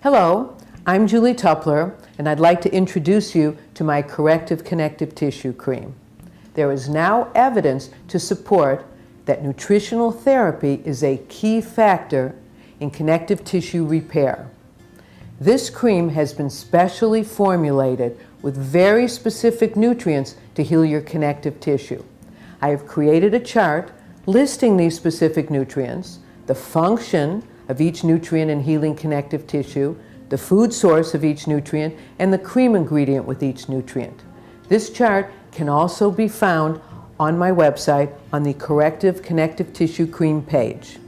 Hello, I'm Julie Tupler, and I'd like to introduce you to my Corrective Connective Tissue Cream. There is now evidence to support that nutritional therapy is a key factor in connective tissue repair. This cream has been specially formulated with very specific nutrients to heal your connective tissue. I have created a chart listing these specific nutrients, the function of each nutrient in healing connective tissue, the food source of each nutrient, and the cream ingredient with each nutrient. This chart can also be found on my website on the Corrective Connective Tissue Cream page.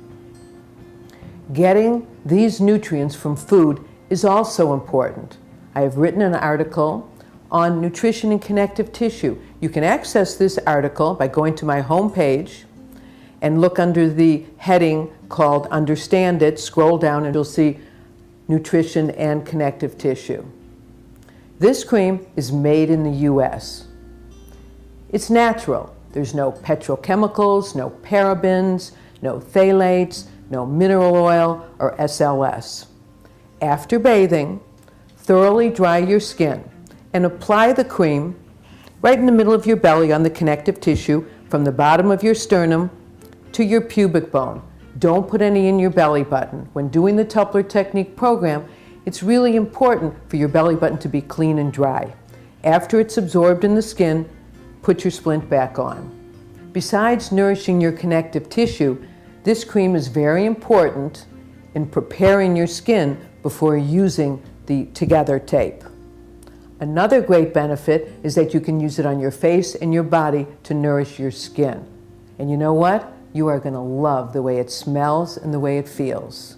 Getting these nutrients from food is also important. I have written an article on nutrition in connective tissue. You can access this article by going to my home page and look under the heading called Understand It, scroll down and you'll see nutrition and connective tissue. This cream is made in the US. It's natural. There's no petrochemicals, no parabens, no phthalates, no mineral oil or SLS. After bathing, thoroughly dry your skin and apply the cream right in the middle of your belly on the connective tissue from the bottom of your sternum to your pubic bone. Don't put any in your belly button. When doing the Tupler Technique program, it's really important for your belly button to be clean and dry. After it's absorbed in the skin, put your splint back on. Besides nourishing your connective tissue, this cream is very important in preparing your skin before using the Together tape. Another great benefit is that you can use it on your face and your body to nourish your skin. And you know what? You are going to love the way it smells and the way it feels.